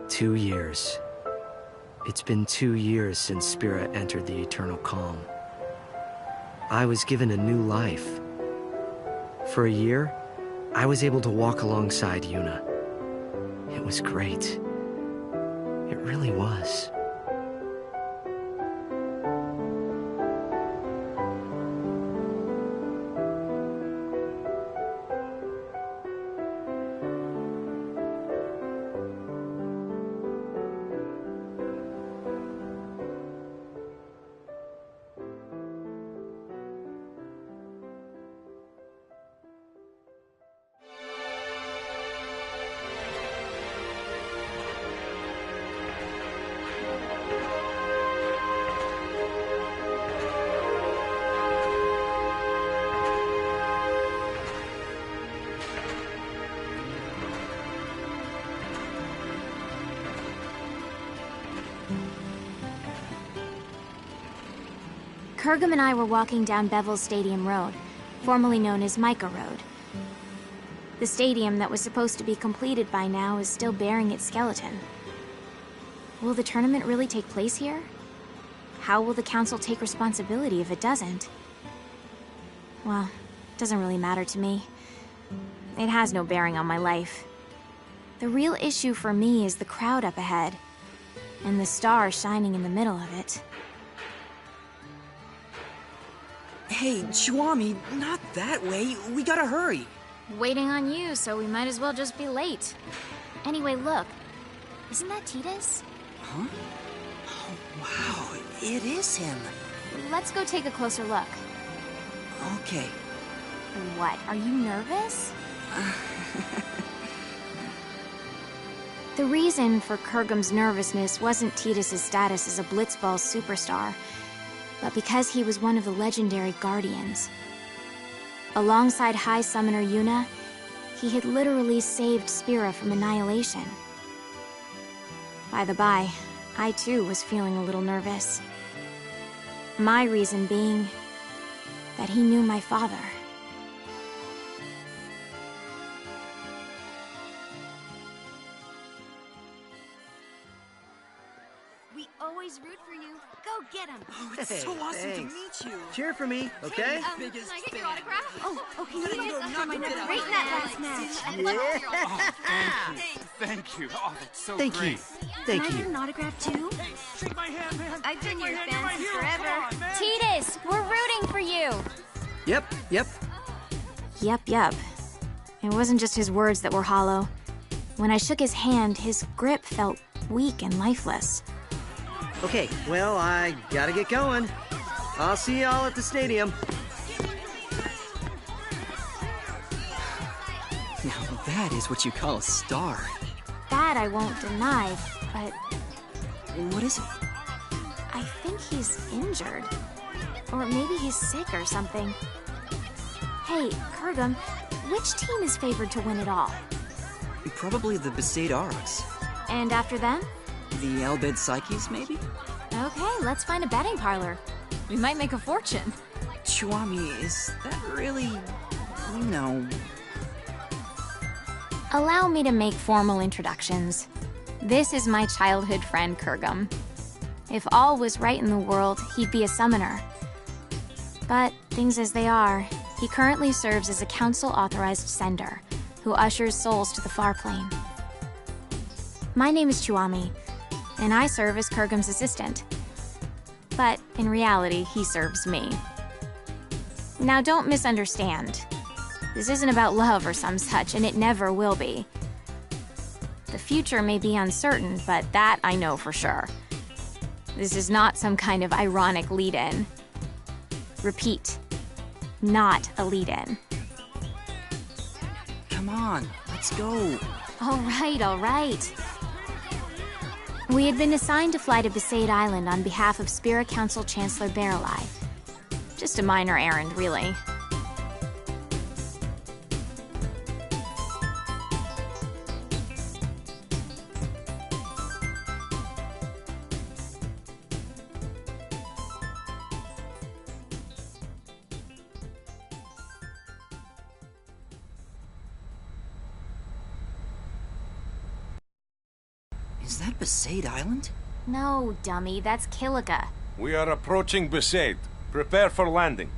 2 years. It's been 2 years since Spirit entered the eternal calm. I was given a new life. For a year, I was able to walk alongside Yuna. It was great. It really was. Kurgum and I were walking down Bevel's Stadium Road, formerly known as Micah Road. The stadium that was supposed to be completed by now is still bearing its skeleton. Will the tournament really take place here? How will the council take responsibility if it doesn't? Well, it doesn't really matter to me. It has no bearing on my life. The real issue for me is the crowd up ahead, and the star shining in the middle of it. Hey, Chuami, not that way. We gotta hurry. Waiting on you, so we might as well just be late. Anyway, look. Isn't that Titus? Huh? Oh, wow, it is him. Let's go take a closer look. Okay. What, are you nervous? The reason for Kurgum's nervousness wasn't Titus's status as a Blitzball superstar, but because he was one of the legendary Guardians. Alongside High Summoner Yuna, he had literally saved Spira from annihilation. By the by, I too was feeling a little nervous. My reason being that he knew my father. We always root for you. Go get him. Oh, it's so awesome to meet you. Cheer for me, okay? Can I get your autograph? Oh, can you Gotta guys go for knock my a bit number out. great in that last match? Yeah. Thank you. Oh, that's so Thank great. you. Can Thank I get you. an autograph too? Shake my hand, man. I've been your You're fan my since hero. forever. Come on, man. Titus, we're rooting for you! Yep. Yep. It wasn't just his words that were hollow. When I shook his hand, his grip felt weak and lifeless. Okay, well, I gotta get going. I'll see y'all at the stadium. Now that is what you call a star. That I won't deny, but What is it? I think he's injured. Or maybe he's sick or something. Hey, Kurgum, which team is favored to win it all? Probably the Besaid Aurochs. And after them? The Albed Psyches, maybe? Okay, let's find a betting parlor. We might make a fortune. Chuami, is that really... No. Allow me to make formal introductions. This is my childhood friend, Kurgum. If all was right in the world, he'd be a summoner. But things as they are, he currently serves as a council-authorized sender, who ushers souls to the far plane. My name is Chuami, and I serve as Kurgum's assistant. But in reality, he serves me. Now don't misunderstand. This isn't about love or some such, and it never will be. The future may be uncertain, but that I know for sure. This is not some kind of ironic lead-in. Repeat, not a lead-in. Come on, let's go. All right. We had been assigned to fly to Besaid Island on behalf of Spira Council Chancellor Barreleye. Just a minor errand, really. Is that Besaid Island? No, dummy, that's Kilika. We are approaching Besaid. Prepare for landing.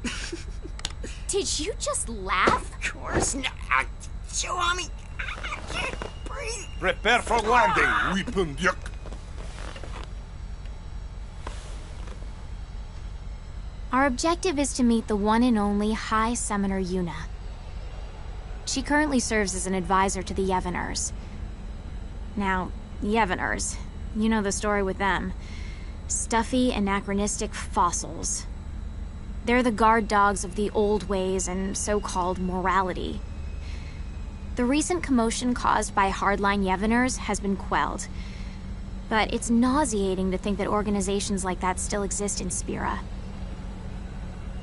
Did you just laugh? Of course not. Chuami, I can't breathe. Prepare for landing, weapon yuck. Our objective is to meet the one and only High Summoner Yuna. She currently serves as an advisor to the Yevoners. Now, Yevoners, you know the story with them. Stuffy, anachronistic fossils. They're the guard dogs of the old ways and so-called morality. The recent commotion caused by hardline Yevoners has been quelled. But it's nauseating to think that organizations like that still exist in Spira.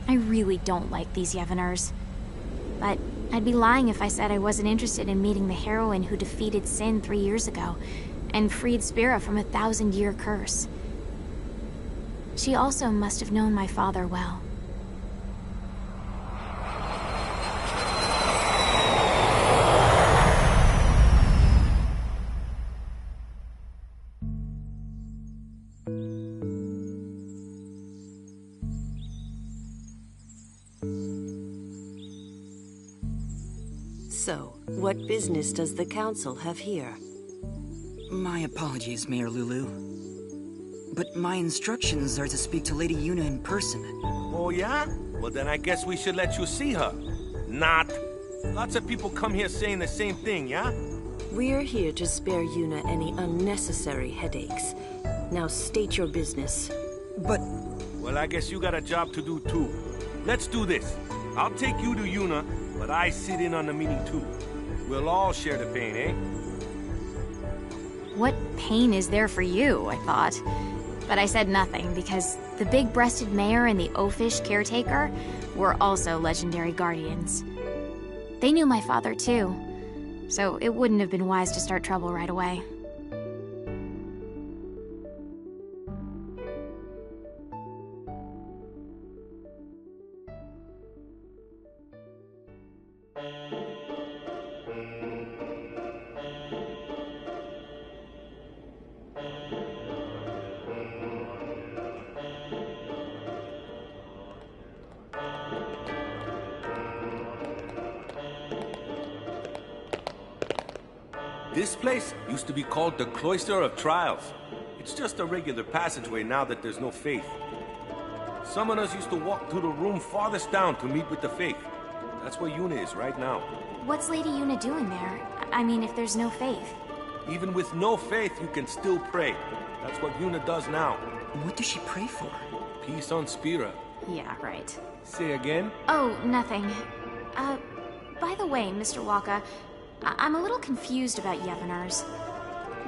I really don't like these Yevoners. But I'd be lying if I said I wasn't interested in meeting the heroine who defeated Sin 3 years ago and freed Spira from a 1,000-year curse. She also must have known my father well. So, what business does the Council have here? My apologies, Mayor Lulu. But my instructions are to speak to Lady Yuna in person. Oh yeah? Well then I guess we should let you see her. Not. Lots of people come here saying the same thing, yeah? We're here to spare Yuna any unnecessary headaches. Now state your business. But... Well, I guess you got a job to do too. Let's do this. I'll take you to Yuna, but I sit in on the meeting too. We'll all share the pain, eh? What pain is there for you, I thought. But I said nothing because the big-breasted mayor and the oafish caretaker were also legendary guardians. They knew my father too, so it wouldn't have been wise to start trouble right away. This place used to be called the Cloister of Trials. It's just a regular passageway now that there's no faith. Summoners used to walk through the room farthest down to meet with the faith. That's where Yuna is right now. What's Lady Yuna doing there? I mean, if there's no faith. Even with no faith, you can still pray. That's what Yuna does now. what does she pray for? Peace on Spira. Yeah, right. Say again? Oh, nothing. By the way, Mr. Walker, I'm a little confused about Yevoners.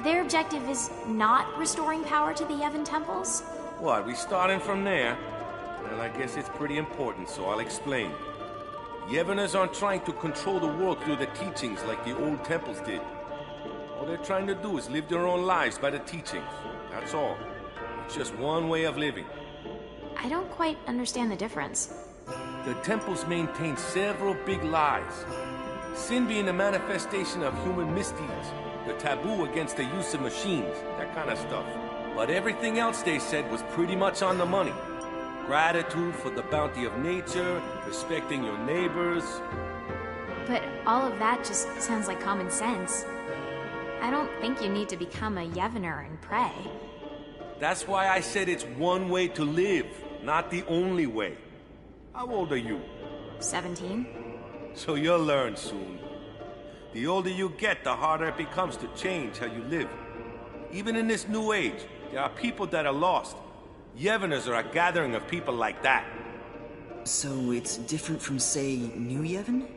Their objective is not restoring power to the Yevon temples? What, we starting from there? Well, I guess it's pretty important, so I'll explain. Yevoners aren't trying to control the world through the teachings like the old temples did. All they're trying to do is live their own lives by the teachings. That's all. It's just one way of living. I don't quite understand the difference. The temples maintain several big lies. Sin being a manifestation of human misdeeds, the taboo against the use of machines, that kind of stuff. But everything else they said was pretty much on the money. Gratitude for the bounty of nature, respecting your neighbors. But all of that just sounds like common sense. I don't think you need to become a Yevoner and pray. That's why I said it's one way to live, not the only way. How old are you? 17? So you'll learn soon. The older you get, the harder it becomes to change how you live. Even in this new age, there are people that are lost. Yevoners are a gathering of people like that. So it's different from, say, New Yevon?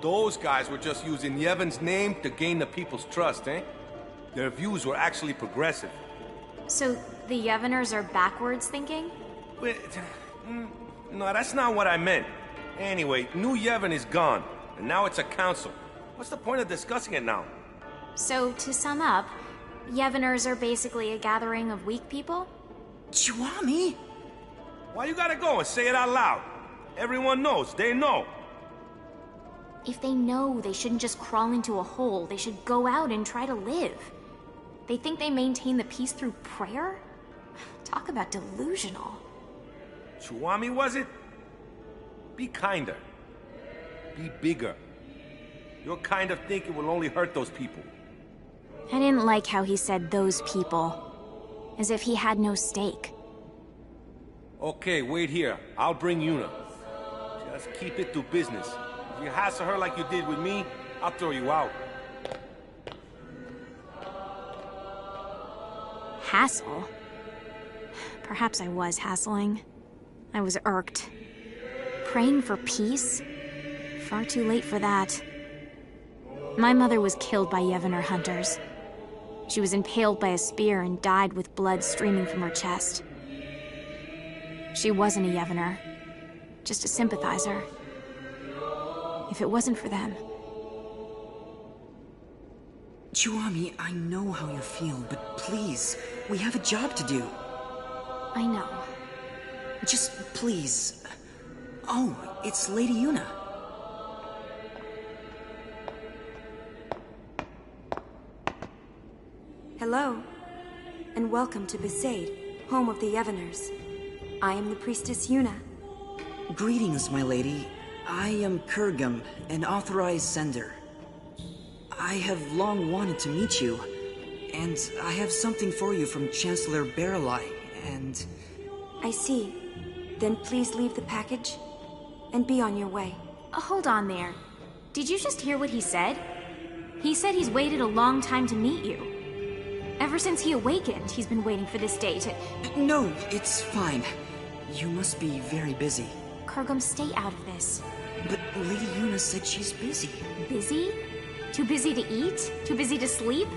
Those guys were just using Yevon's name to gain the people's trust, eh? Their views were actually progressive. So the Yevoners are backwards thinking? Wait, no, that's not what I meant. Anyway, New Yevon is gone, and now it's a council. What's the point of discussing it now? So, to sum up, Yevoners are basically a gathering of weak people? Chuami! Why you gotta go and say it out loud? Everyone knows, they know. If they know, they shouldn't just crawl into a hole. They should go out and try to live. They think they maintain the peace through prayer? Talk about delusional. Chuami, was it? Be kinder. Be bigger. Your kind of thinking will only hurt those people. I didn't like how he said those people. As if he had no stake. Okay, wait here. I'll bring Yuna. Just keep it to business. If you hassle her like you did with me, I'll throw you out. Hassle? Perhaps I was hassling. I was irked. Praying for peace? Far too late for that. My mother was killed by Yevonner hunters. She was impaled by a spear and died with blood streaming from her chest. She wasn't a Yevonner, just a sympathizer. If it wasn't for them... Chuami, I know how you feel, but please, we have a job to do. I know. Just please. Oh, it's Lady Yuna. Hello, and welcome to Besaid, home of the Yevoners. I am the priestess Yuna. Greetings, my lady. I am Kurgum, an authorized sender. I have long wanted to meet you, and I have something for you from Chancellor Baralai, and... I see. Then please leave the package, and be on your way. Hold on there. Did you just hear what he said? He said he's waited a long time to meet you. Ever since he awakened, he's been waiting for this day to... No, it's fine. You must be very busy. Kurgum, stay out of this. But Lady Yuna said she's busy. Busy? Too busy to eat? Too busy to sleep?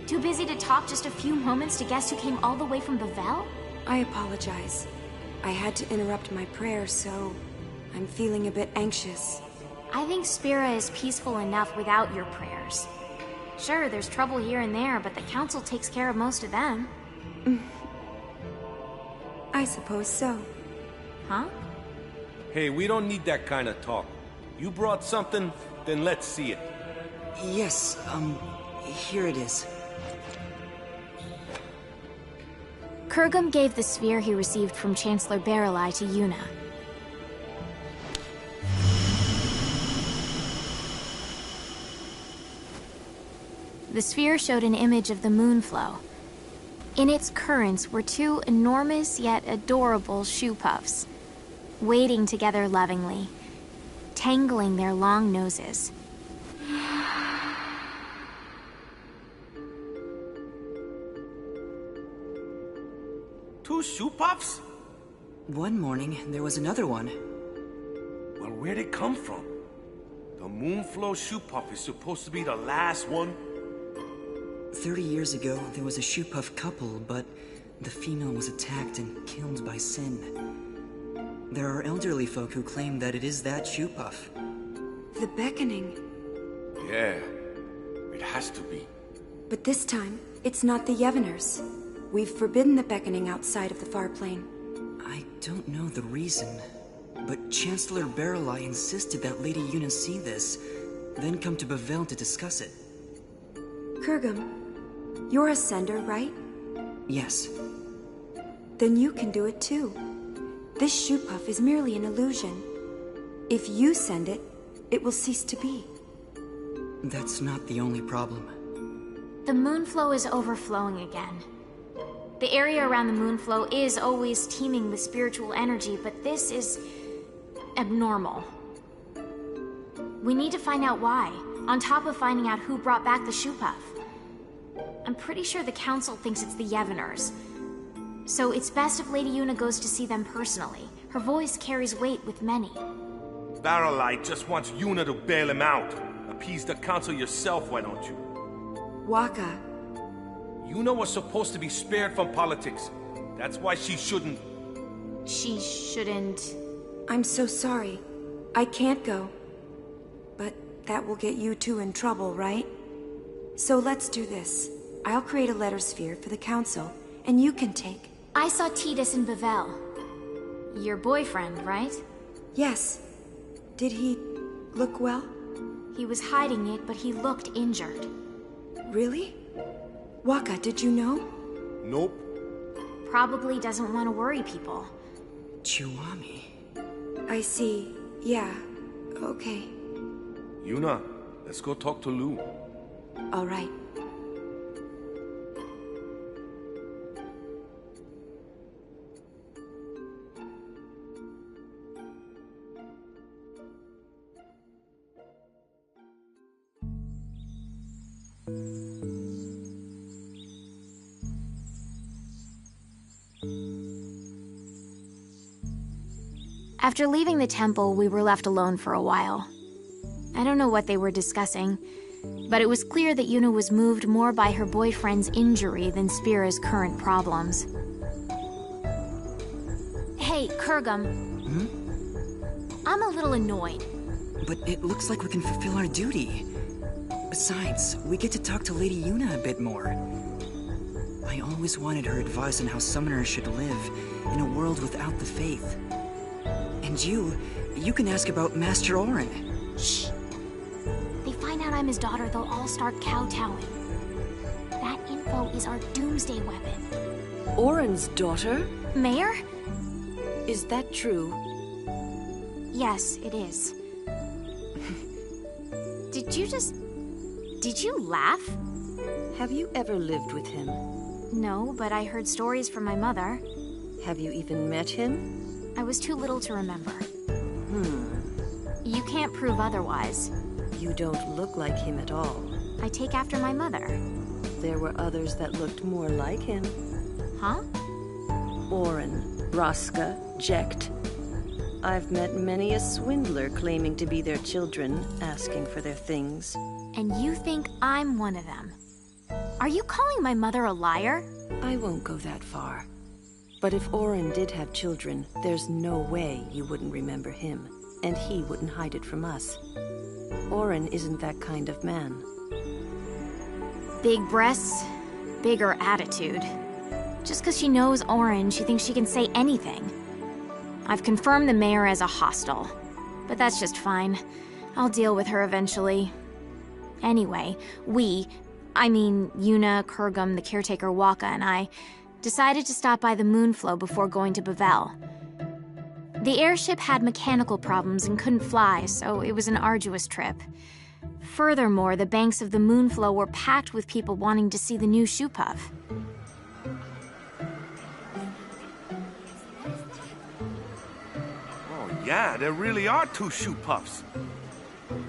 Too busy to talk just a few moments to guests who came all the way from Bavel? I apologize. I had to interrupt my prayer, so I'm feeling a bit anxious. I think Spira is peaceful enough without your prayers. Sure, there's trouble here and there, but the council takes care of most of them. I suppose so. Huh? Hey, we don't need that kind of talk. You brought something, then let's see it. Yes, here it is. Kurgum gave the sphere he received from Chancellor Baralai to Yuna. The sphere showed an image of the moonflow. In its currents were two enormous yet adorable shoe puffs, wading together lovingly, tangling their long noses. Two shoe puffs? One morning, there was another one. Well, where'd it come from? The Moonflow shoe puff is supposed to be the last one? 30 years ago, there was a shoe puff couple, but the female was attacked and killed by Sin. There are elderly folk who claim that it is that shoe puff. The beckoning. Yeah, it has to be. But this time, it's not the Yevoners. We've forbidden the beckoning outside of the far plane. I don't know the reason, but Chancellor Baralai insisted that Lady Yuna see this, then come to Bavel to discuss it. Kurgum, you're a sender, right? Yes. Then you can do it too. This shoe puff is merely an illusion. If you send it, it will cease to be. That's not the only problem. The moonflow is overflowing again. The area around the moonflow is always teeming with spiritual energy, but this is abnormal. We need to find out why, on top of finding out who brought back the shoe puff. I'm pretty sure the council thinks it's the Yevoners. So it's best if Lady Yuna goes to see them personally. Her voice carries weight with many. Baralai just wants Yuna to bail him out. Appease the council yourself, why don't you? Waka. Yuna was supposed to be spared from politics. That's why she shouldn't... She shouldn't... I'm so sorry. I can't go. But that will get you two in trouble, right? So let's do this. I'll create a letter sphere for the council, and you can take... I saw Titus in Bavel. Your boyfriend, right? Yes. Did he look well? He was hiding it, but he looked injured. Really? Waka, did you know? Nope. Probably doesn't want to worry people. Chiwami. I see. Yeah. Okay. Yuna, let's go talk to Lou. All right. After leaving the temple, we were left alone for a while. I don't know what they were discussing, but it was clear that Yuna was moved more by her boyfriend's injury than Spira's current problems. Hey, Kurgum. I'm a little annoyed. But it looks like we can fulfill our duty. Besides, we get to talk to Lady Yuna a bit more. I always wanted her advice on how summoners should live in a world without the faith. And you can ask about Master Orin. Shh. They find out I'm his daughter, they'll all start kowtowing. That info is our doomsday weapon. Orin's daughter? Mayor? Is that true? Yes, it is. Did you laugh? Have you ever lived with him? No, but I heard stories from my mother. Have you even met him? I was too little to remember. You can't prove otherwise. You don't look like him at all. I take after my mother. There were others that looked more like him. Huh? Orin, Braska, Jecht. I've met many a swindler claiming to be their children, asking for their things. And you think I'm one of them? Are you calling my mother a liar? I won't go that far. But if Orin did have children, there's no way you wouldn't remember him, and he wouldn't hide it from us. Orin isn't that kind of man. Big breasts, bigger attitude. Just because she knows Orin, she thinks she can say anything. I've confirmed the mayor as a hostile, but that's just fine. I'll deal with her eventually. Anyway, Yuna, Kurgum, the caretaker Waka, and I decided to stop by the Moonflow before going to Bavel. The airship had mechanical problems and couldn't fly, so it was an arduous trip. Furthermore, the banks of the Moonflow were packed with people wanting to see the new shoe puff. Oh yeah, there really are 2 shoe puffs.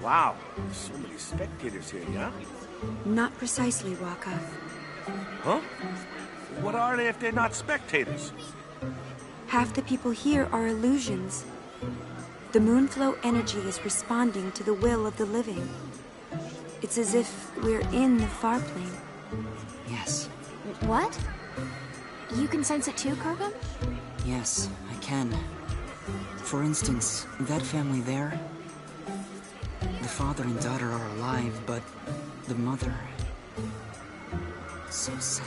Wow, there's so many spectators here, yeah? Not precisely, Waka. Huh? What are they if they're not spectators? Half the people here are illusions. The Moonflow energy is responding to the will of the living. It's as if we're in the far plane. Yes. What? You can sense it too, Kurgum? Yes, I can. For instance, that family there. The father and daughter are alive, but the mother... so sad.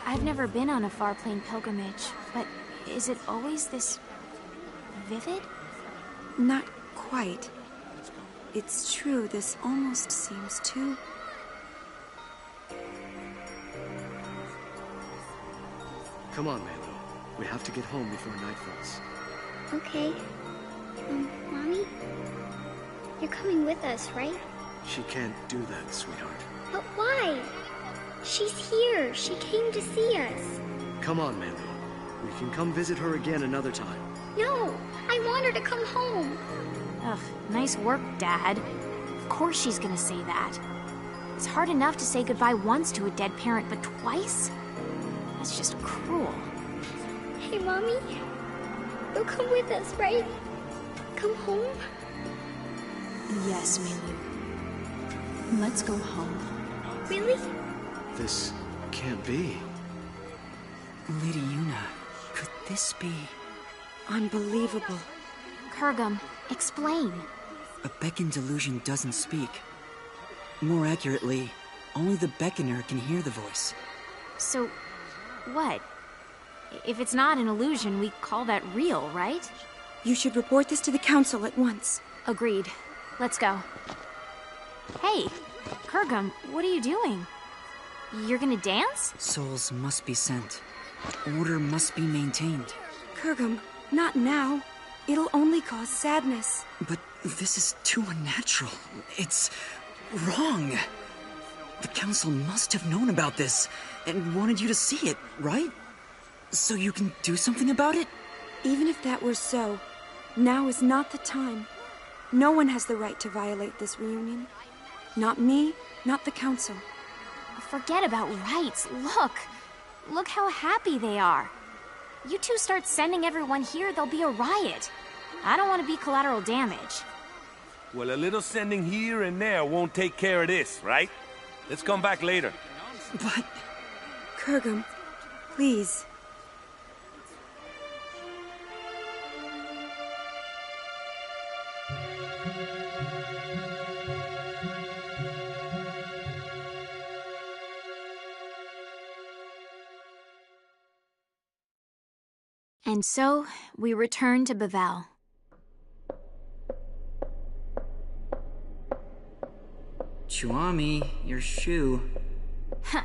I've never been on a far plane pilgrimage, but is it always this vivid? Not quite. It's true, this almost seems too... Come on, Melo. We have to get home before night falls. Okay. Mommy? You're coming with us, right? She can't do that, sweetheart. But why? She's here. She came to see us. Come on, Melo. We can come visit her again another time. No, I want her to come home. Ugh, nice work, Dad. Of course she's gonna say that. It's hard enough to say goodbye once to a dead parent, but twice? That's just cruel. Hey, Mommy. You'll come with us, right? Come home? Yes, Milu. Let's go home. Really? This can't be. Lady Yuna, could this be... unbelievable. Kurgum, explain. A beckoned illusion doesn't speak. More accurately, only the beckoner can hear the voice. So, what? If it's not an illusion, we call that real, right? You should report this to the council at once. Agreed. Let's go. Hey, Kurgum, what are you doing? You're gonna dance? Souls must be sent. Order must be maintained. Kurgum, not now. It'll only cause sadness. But this is too unnatural. It's wrong. The council must have known about this and wanted you to see it, right? So you can do something about it? Even if that were so, now is not the time. No one has the right to violate this reunion. Not me, not the council. Forget about rights. Look how happy they are. You two start sending everyone here, there'll be a riot. I don't want to be collateral damage. Well, a little sending here and there won't take care of this, right? Let's come back later. But... Kurgum, please. And so, we return to Bavel. Chuami, your shoe. Huh.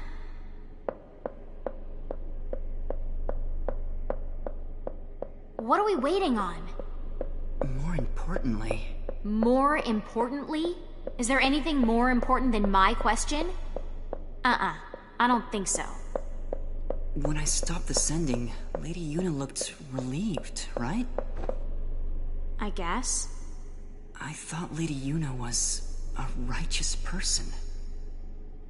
What are we waiting on? More importantly... More importantly? Is there anything more important than my question? I don't think so. When I stopped the sending, Lady Yuna looked relieved, right? I guess. I thought Lady Yuna was a righteous person.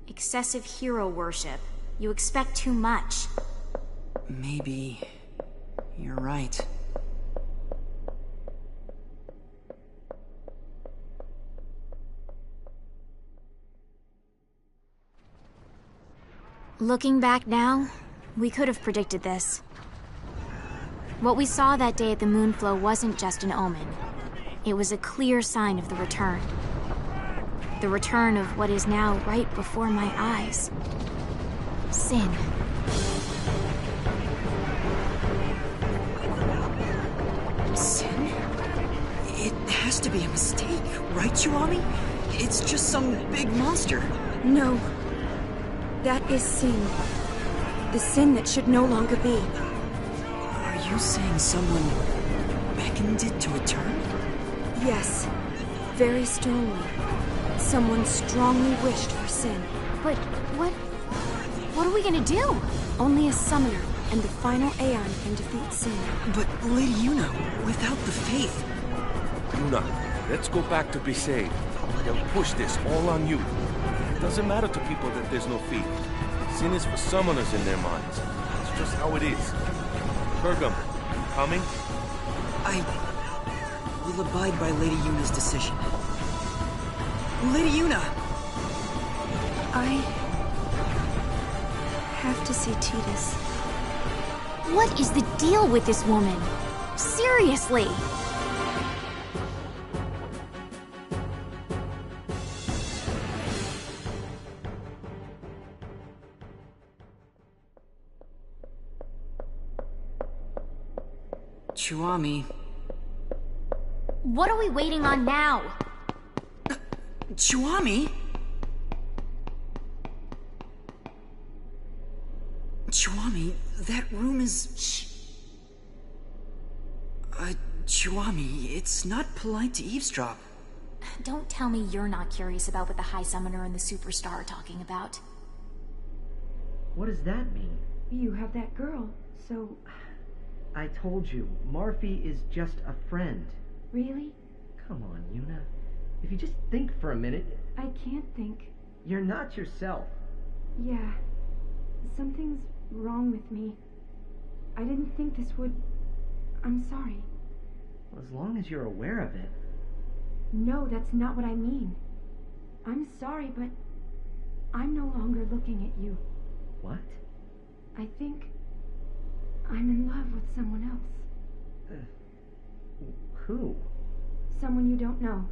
Excessive hero worship. You expect too much. Maybe... you're right. Looking back now, we could have predicted this. What we saw that day at the Moonflow wasn't just an omen. It was a clear sign of the return. The return of what is now right before my eyes. Sin. Sin? It has to be a mistake, right, Chuami? It's just some big monster. No. That is sin. The sin that should no longer be. Are you saying someone beckoned it to return? Yes. Very strongly. Someone strongly wished for sin. But what are we gonna do? Only a summoner and the final Aeon can defeat sin. But Lady Yuna, without the faith... Yuna, let's go back to Besaid. They'll push this all on you. It doesn't matter to people that there's no faith. Sin is for summoners in their minds. It's just how it is. Kurgum, you coming? I will abide by Lady Yuna's decision. Lady Yuna! I have to see Tidus. What is the deal with this woman? Seriously! Chuami... What are we waiting on now? Chuami? Chuami, that room is... Shh. Chuami, it's not polite to eavesdrop. Don't tell me you're not curious about what the High Summoner and the Superstar are talking about. What does that mean? You have that girl, so... I told you, Marfi is just a friend. Really? Come on, Yuna. If you just think for a minute... I can't think. You're not yourself. Yeah. Something's wrong with me. I didn't think this would... I'm sorry. Well, as long as you're aware of it. No, that's not what I mean. I'm sorry, but I'm no longer looking at you. What? I think I'm in love with someone else. Who? Someone you don't know.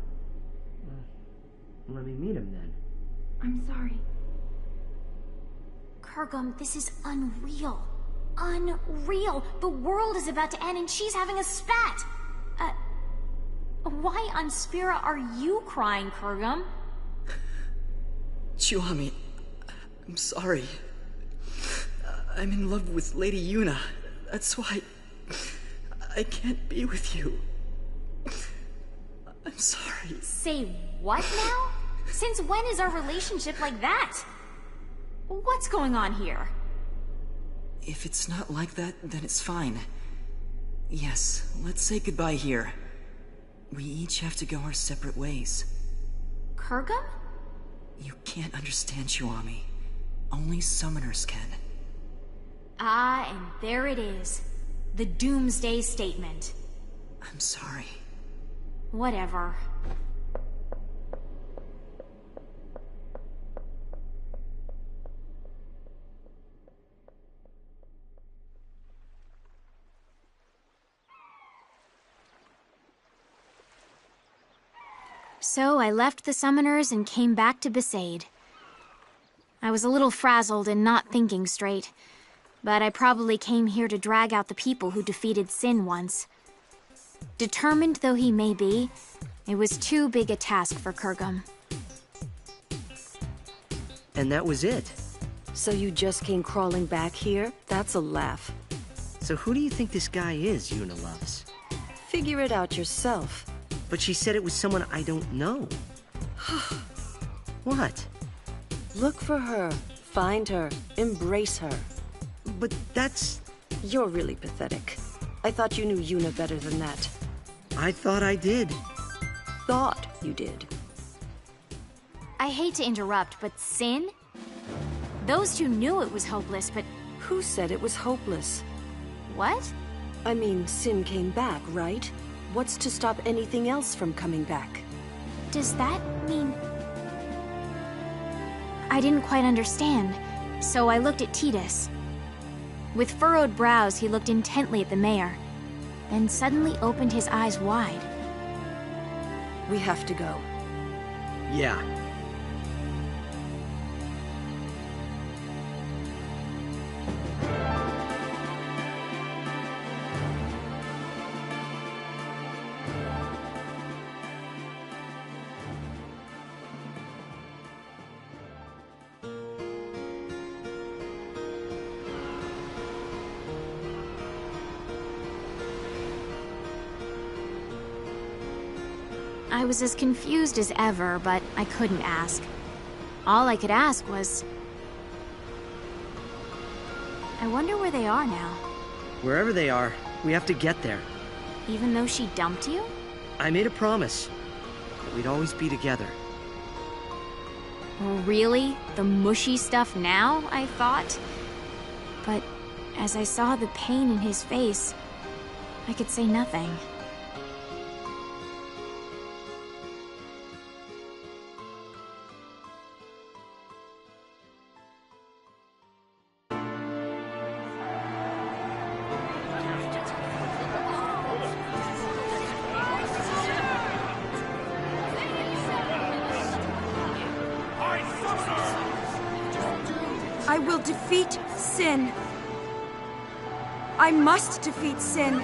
Let me meet him then. I'm sorry. Kurgum, this is unreal. Unreal! The world is about to end and she's having a spat! Why on Spira are you crying, Kurgum? Chuami, I'm sorry. I'm in love with Lady Yuna. That's why I can't be with you. I'm sorry. Say what now? Since when is our relationship like that? What's going on here? If it's not like that, then it's fine. Yes, let's say goodbye here. We each have to go our separate ways. Kurgum? You can't understand Chiwami. Only summoners can. Ah, and there it is. The Doomsday Statement. I'm sorry. Whatever. So I left the summoners and came back to Besaid. I was a little frazzled and not thinking straight, but I probably came here to drag out the people who defeated Sin once. Determined though he may be, it was too big a task for Kurgum. And that was it. So you just came crawling back here? That's a laugh. So who do you think this guy is Yuna loves? Figure it out yourself. But she said it was someone I don't know. What? Look for her. Find her. Embrace her. But that's... You're really pathetic. I thought you knew Yuna better than that. I thought I did. Thought you did. I hate to interrupt, but Sin? Those two knew it was hopeless, but... Who said it was hopeless? What? I mean, Sin came back, right? What's to stop anything else from coming back? Does that mean... I didn't quite understand, so I looked at Tidus. With furrowed brows, he looked intently at the mayor, then suddenly opened his eyes wide. We have to go. Yeah. I was as confused as ever, but I couldn't ask. All I could ask was... I wonder where they are now. Wherever they are, we have to get there. Even though she dumped you? I made a promise that we'd always be together. Really? The mushy stuff now, I thought? But as I saw the pain in his face, I could say nothing. I will defeat Sin. I must defeat Sin.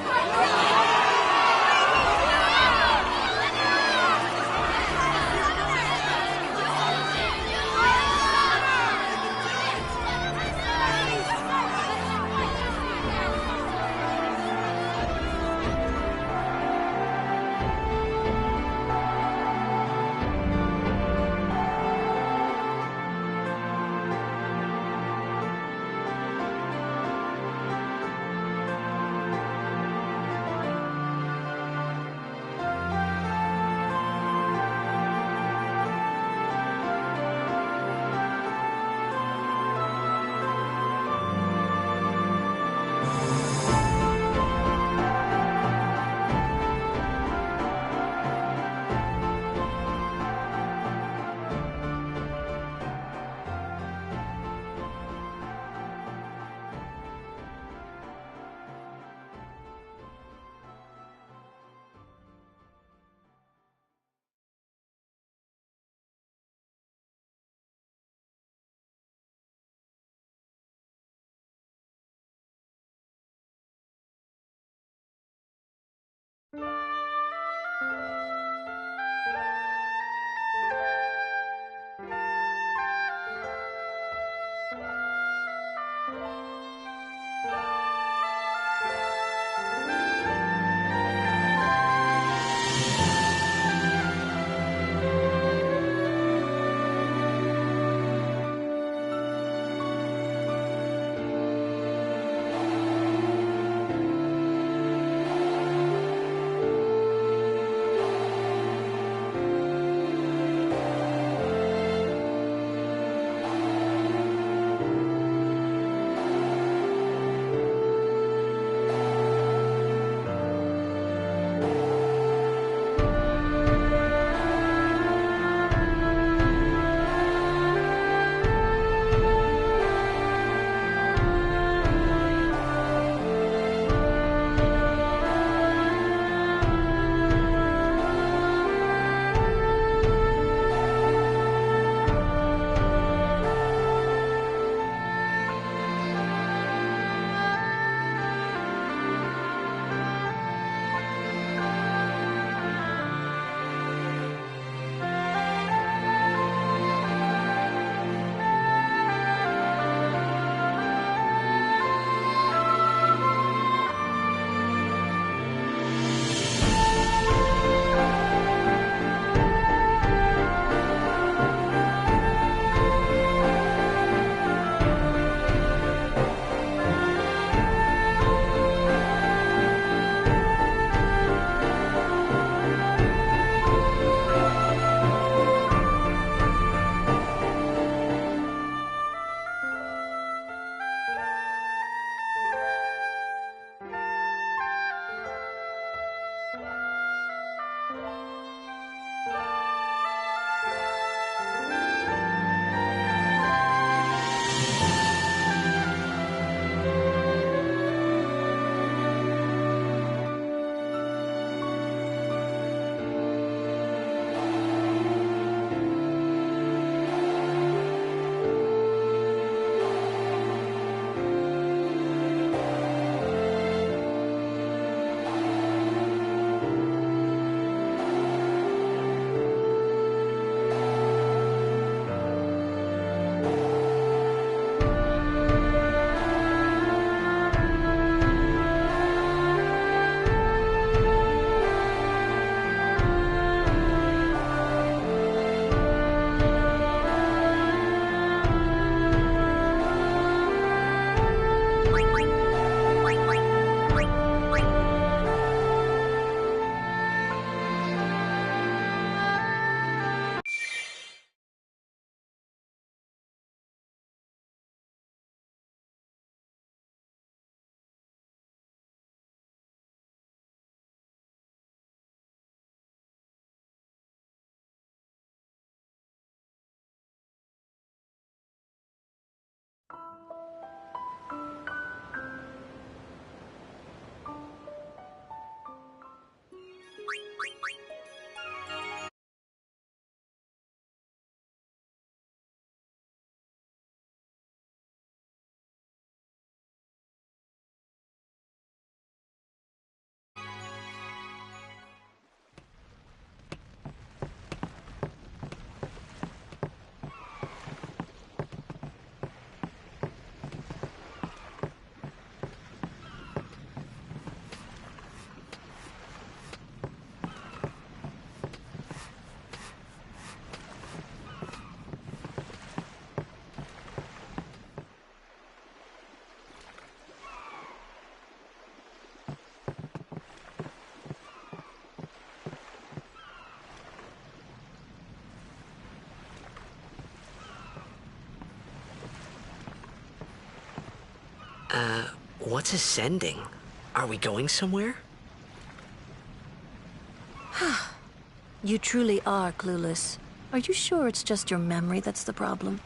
What's ascending? Are we going somewhere? You truly are clueless. Are you sure it's just your memory that's the problem?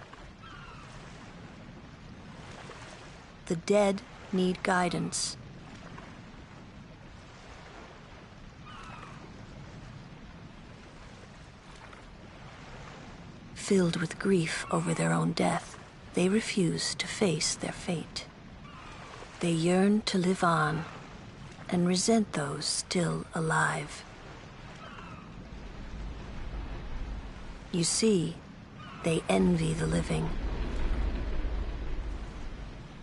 The dead need guidance. Filled with grief over their own death, they refuse to face their fate. They yearn to live on and resent those still alive. You see, they envy the living.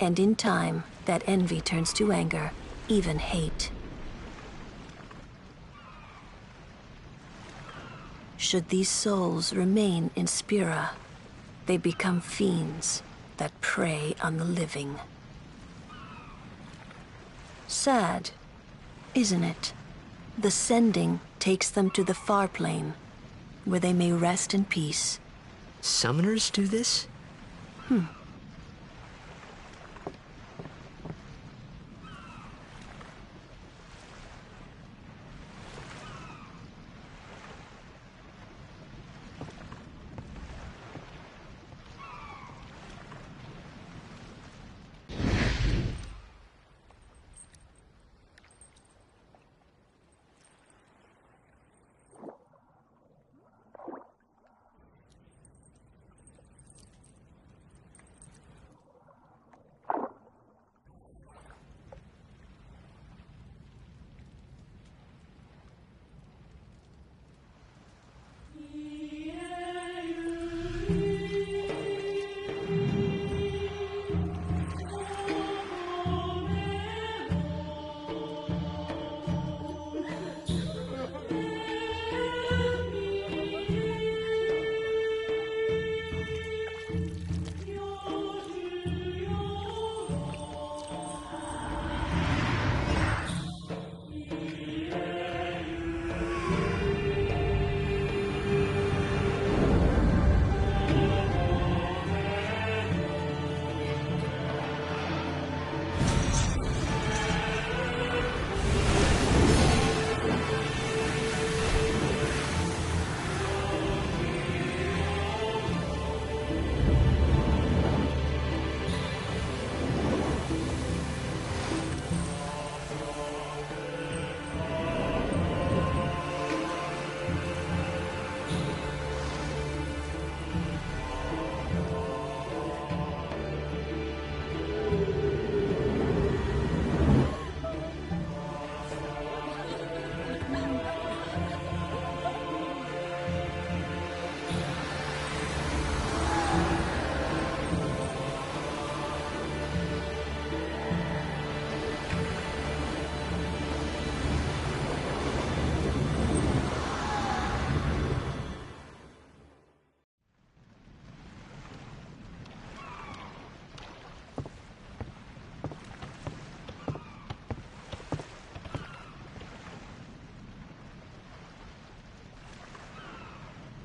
And in time, that envy turns to anger, even hate. Should these souls remain in Spira, they become fiends that prey on the living. Sad, isn't it? The sending takes them to the far plane, where they may rest in peace. Summoners do this?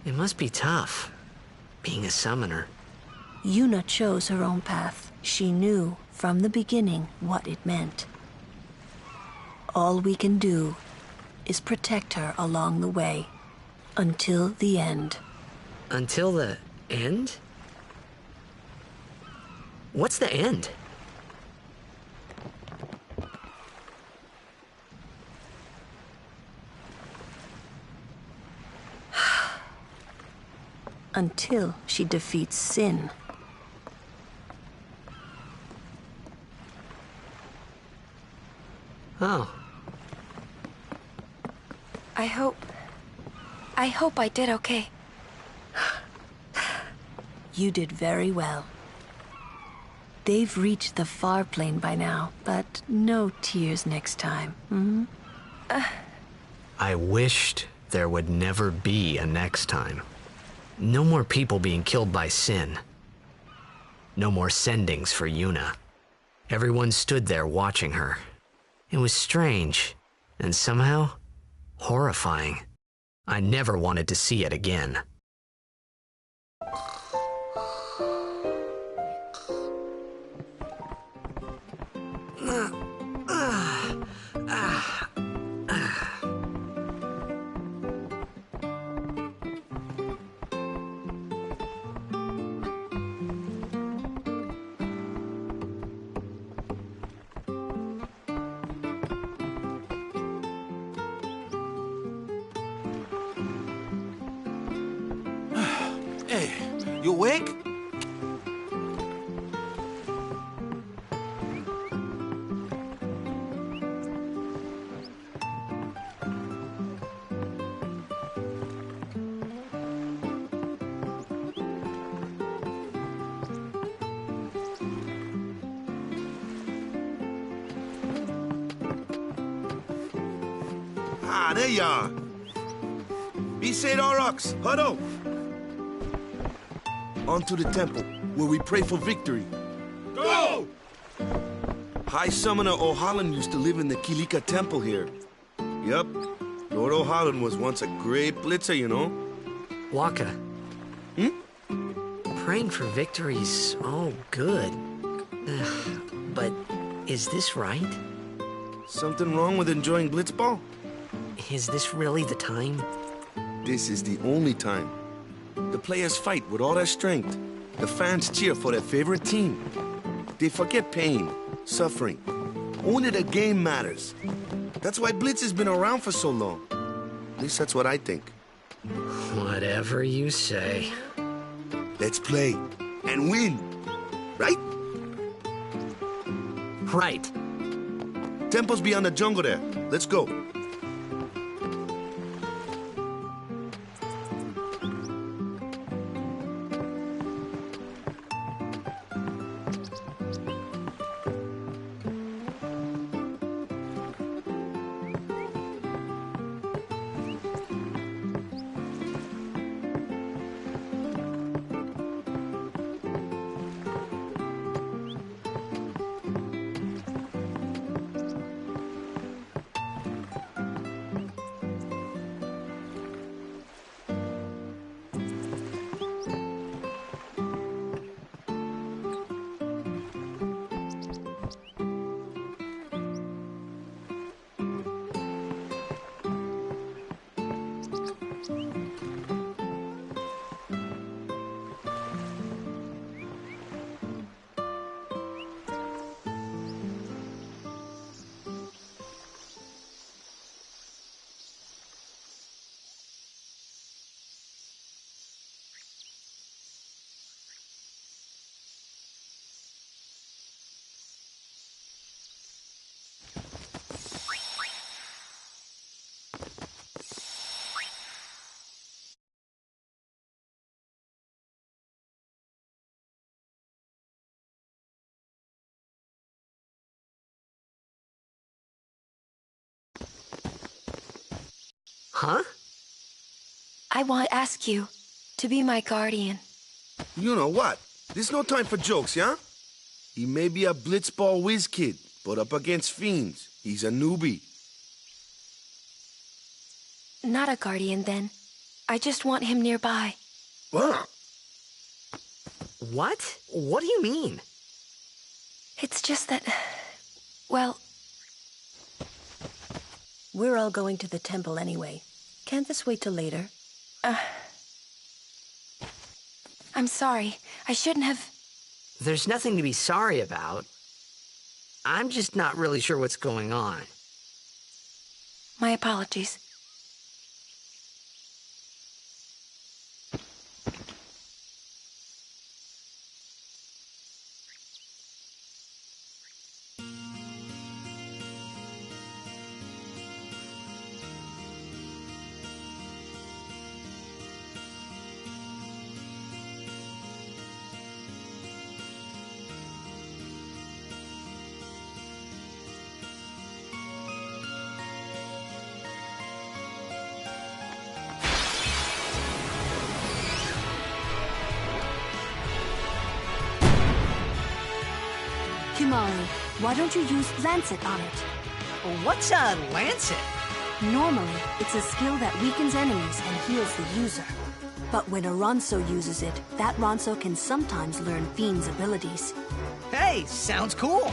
It must be tough, being a summoner. Yuna chose her own path. She knew from the beginning what it meant. All we can do is protect her along the way, until the end. Until the end? What's the end? Until she defeats sin. Oh. I hope I did okay. You did very well. They've reached the far plane by now, but no tears next time. I wished there would never be a next time. No more people being killed by sin. No more sendings for Yuna. Everyone stood there watching her. It was strange, and somehow horrifying. I never wanted to see it again. You awake? Ah, there you are. Be said Aurochs, huddle. On to the temple, where we pray for victory. Go! High Summoner O'Halloran used to live in the Kilika Temple here. Yup, Lord O'Halloran was once a great blitzer, you know. Waka. Praying for victory's all good. But is this right? Something wrong with enjoying blitzball? Is this really the time? This is the only time. The players fight with all their strength. The fans cheer for their favorite team. They forget pain, suffering. Only the game matters. That's why Blitz has been around for so long. At least that's what I think. Whatever you say. Let's play and win, right? Right. Temple's beyond the jungle there. Let's go. Huh? I want to ask you to be my guardian. You know what? There's no time for jokes, yeah? He may be a blitzball whiz kid, but up against fiends, he's a newbie. Not a guardian, then. I just want him nearby. What? What? What do you mean? It's just that... well... We're all going to the temple anyway. Can't this wait till later? I'm sorry. I shouldn't have... There's nothing to be sorry about. I'm just not really sure what's going on. My apologies. Kamahiri, why don't you use Lancet on it? What's a Lancet? Normally, it's a skill that weakens enemies and heals the user. But when a Ronso uses it, that Ronso can sometimes learn Fiend's abilities. Hey, sounds cool.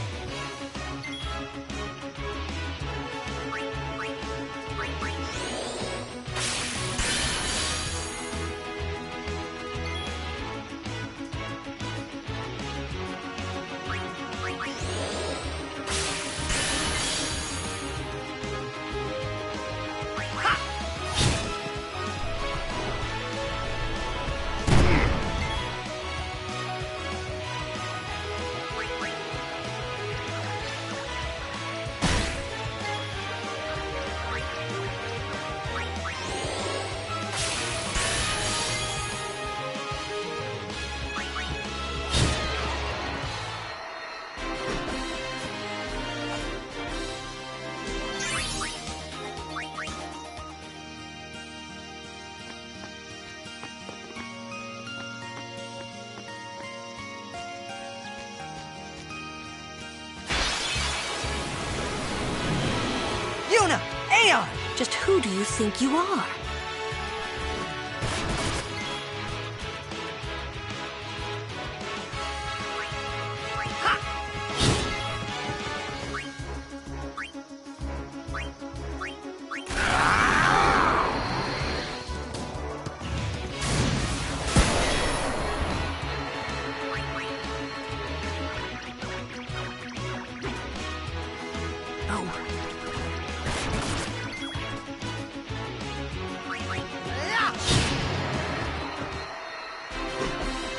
Just who do you think you are?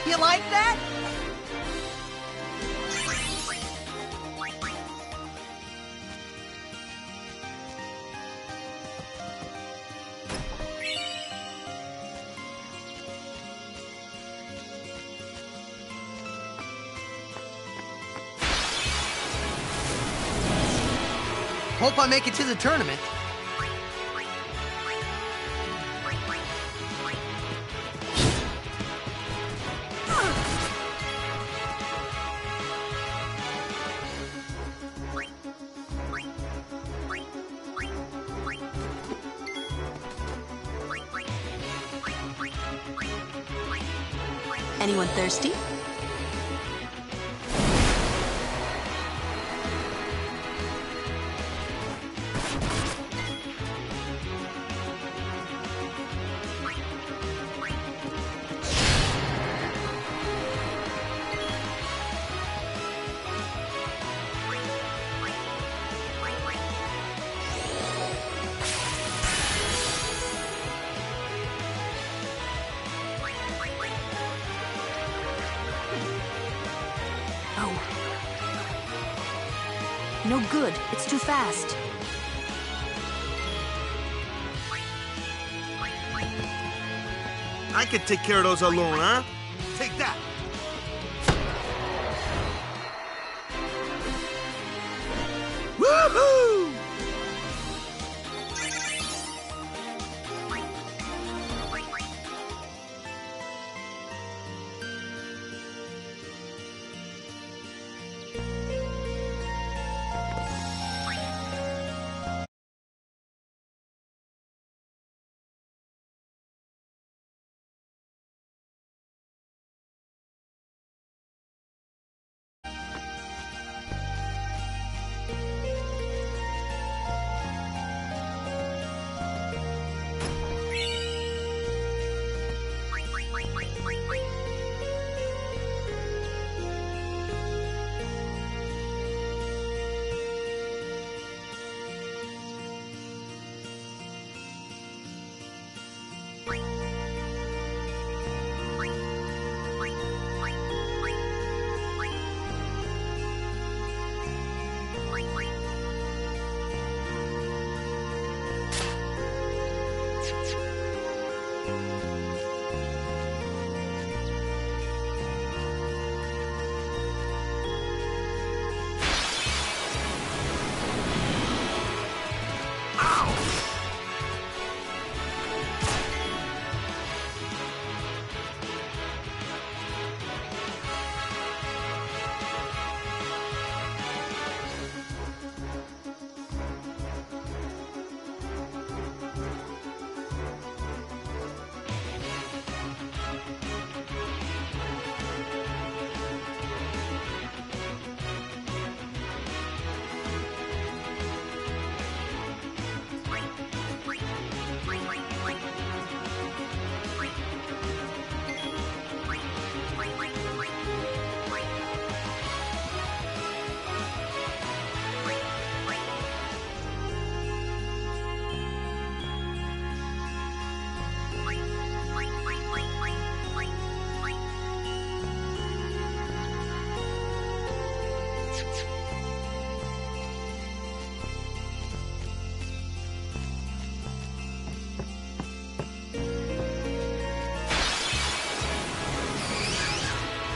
You like that? Hope I make it to the tournament. Anyone thirsty? No good. It's too fast. I could take care of those alone, huh? Take that! Woohoo!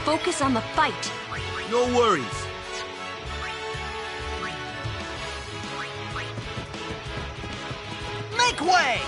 Focus on the fight. No worries. Make way!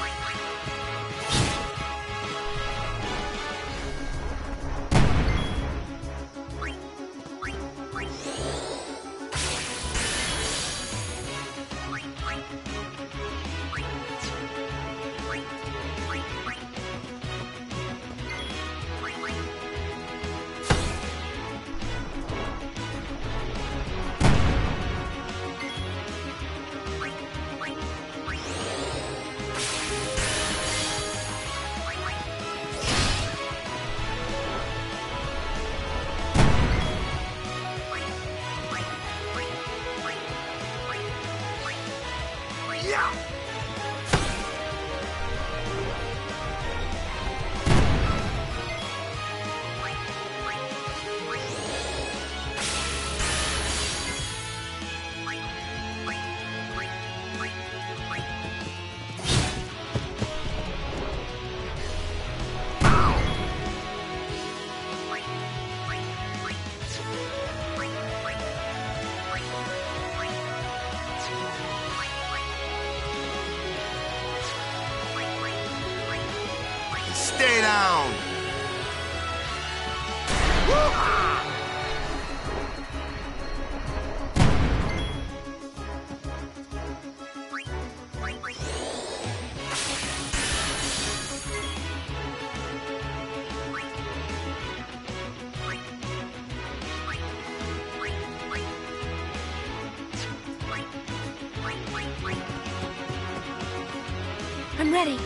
I'm ready.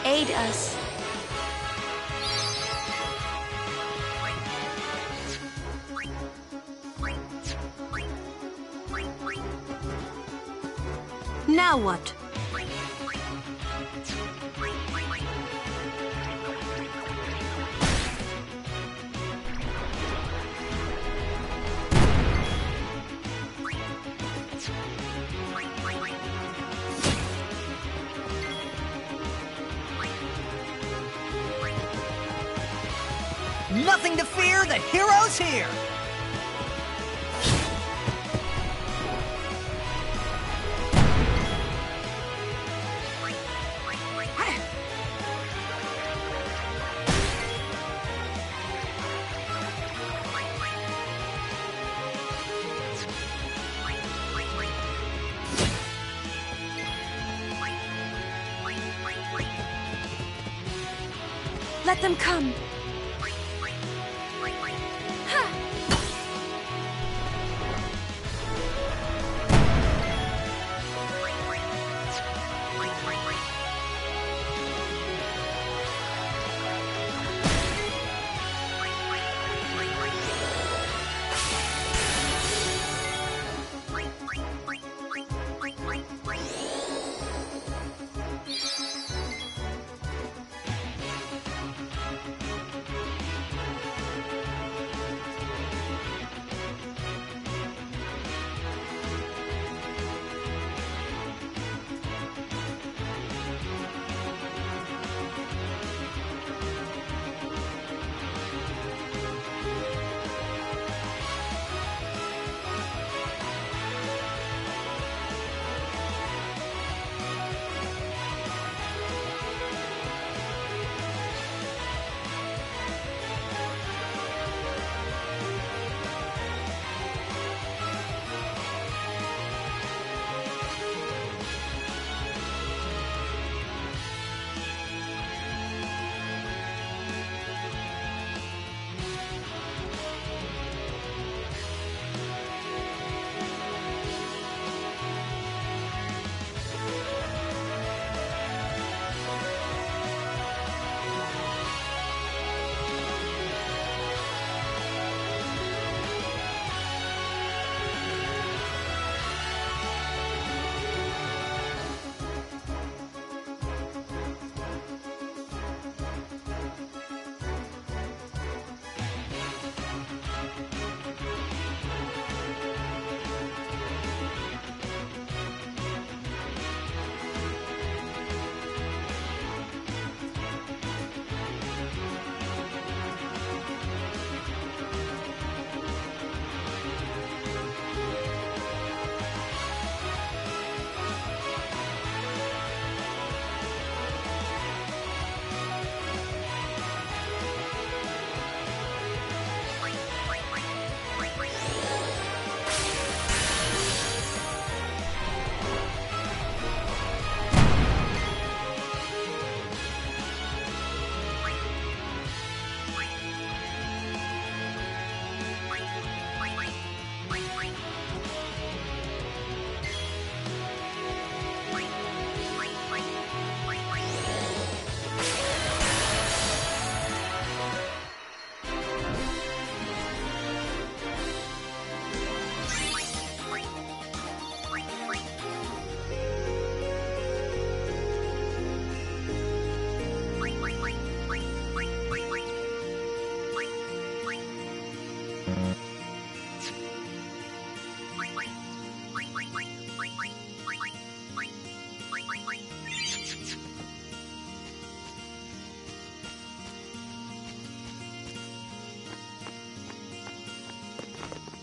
Aid us. Now what? Nothing to fear, the hero's here! Let them come.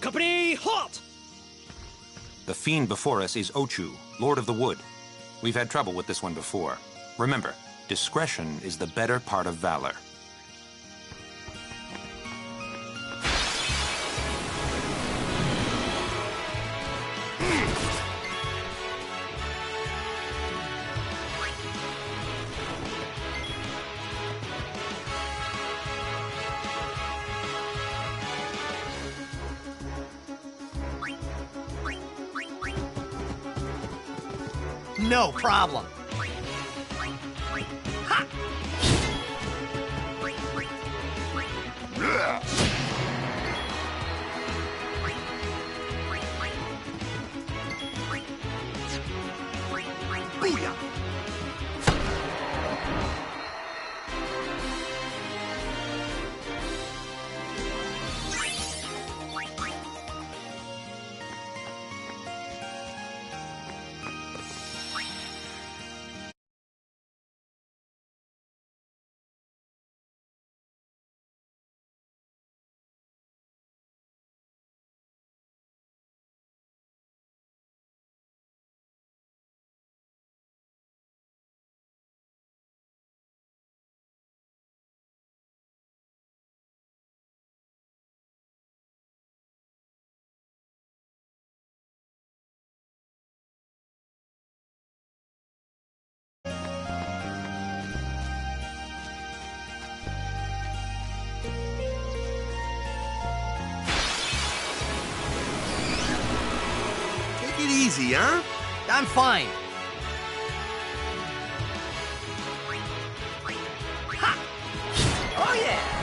Company, halt! The fiend before us is Ochu, Lord of the Wood. We've had trouble with this one before. Remember, discretion is the better part of valor. No problem. Booyah! Take it easy, huh? I'm fine. Ha! Oh, yeah!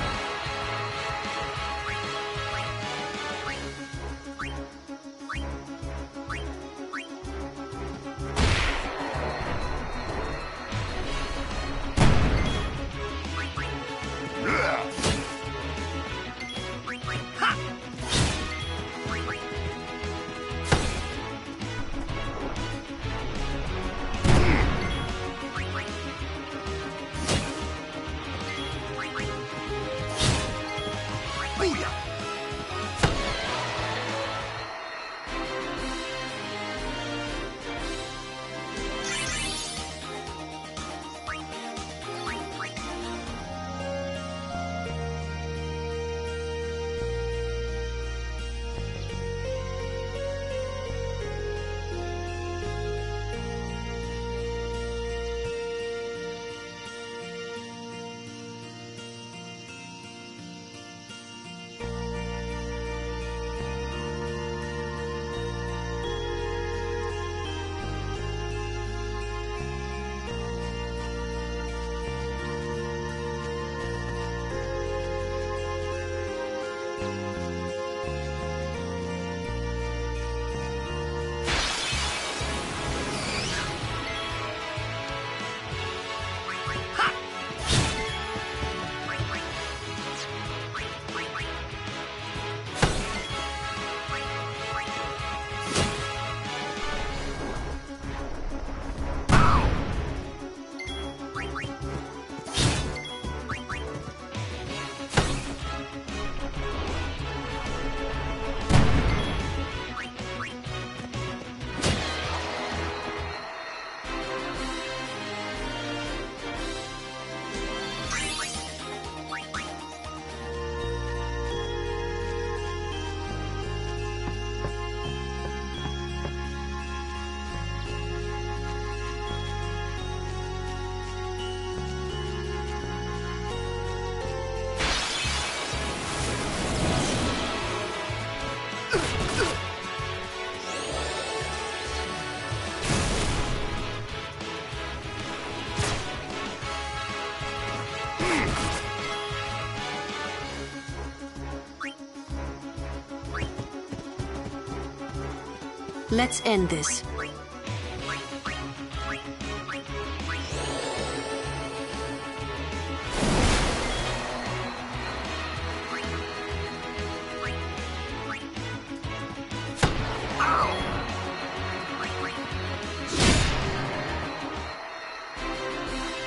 Let's end this.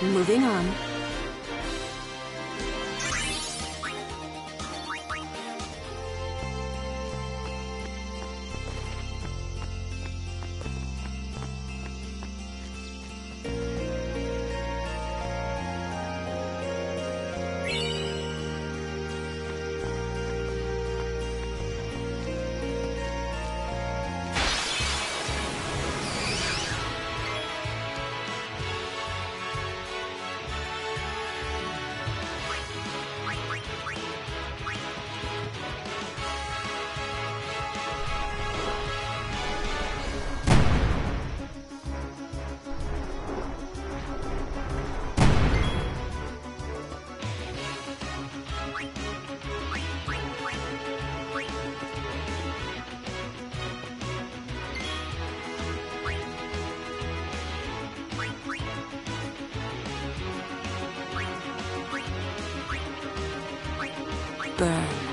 Moving on. Burn.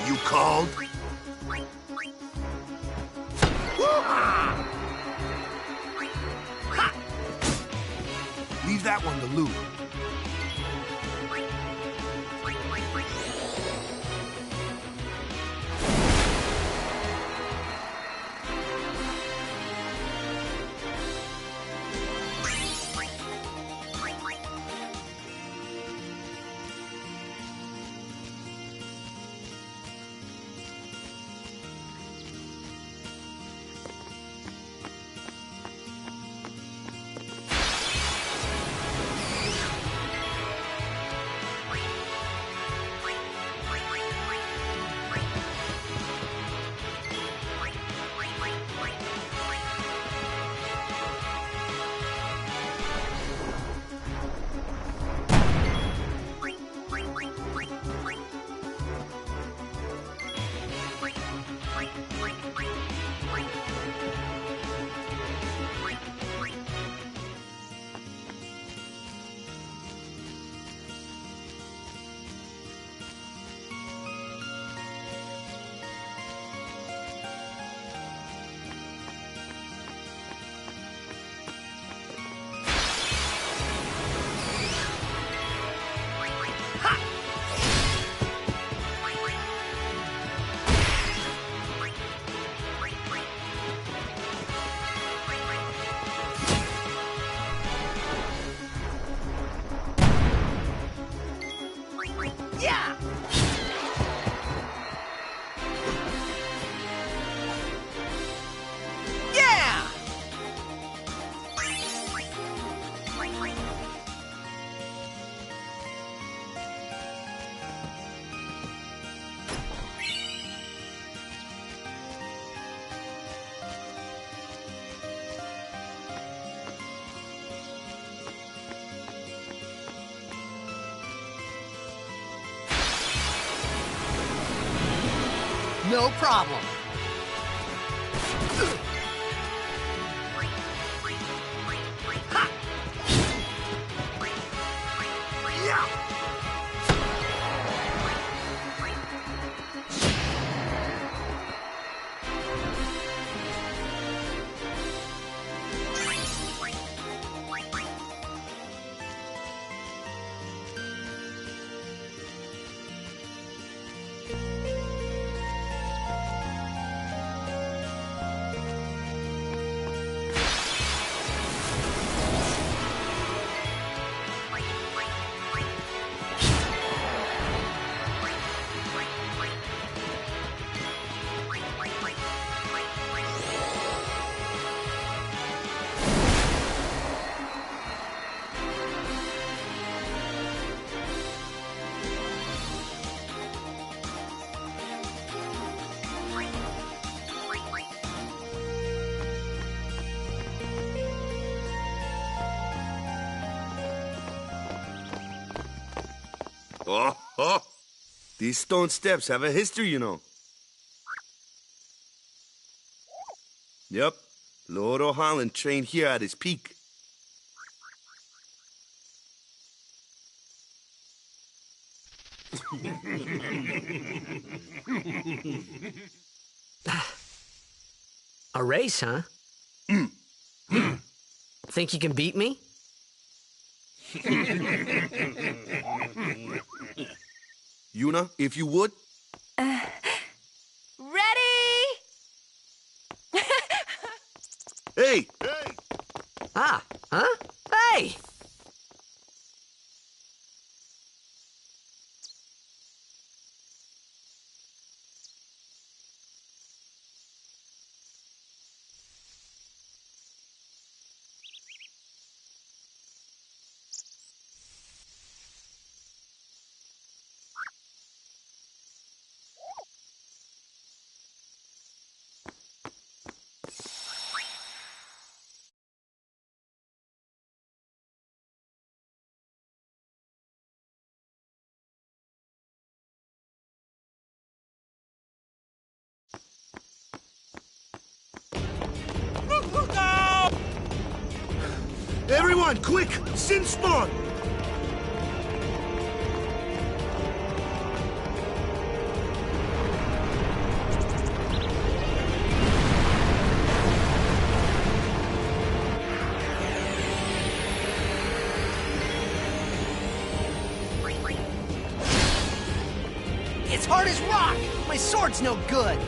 You called? Leave that one to Lou. No problem. Ha! Yeah! Oh, these stone steps have a history, you know. Yep, Lord O'Holland trained here at his peak. A race, huh? Think you can beat me? Yuna, if you would. Ready? Hey! Ah, huh? Hey! Everyone, quick! Sin spawn! It's hard as rock! My sword's no good!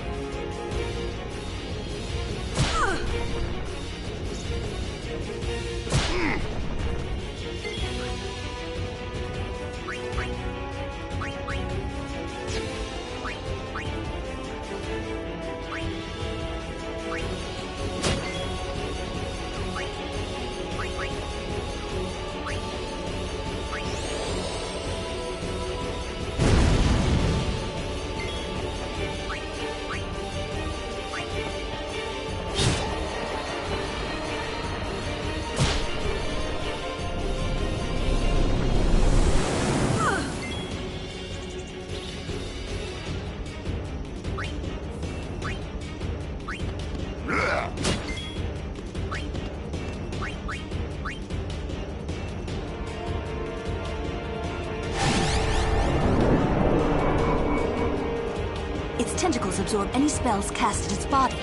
Its tentacles absorb any spells cast at its body.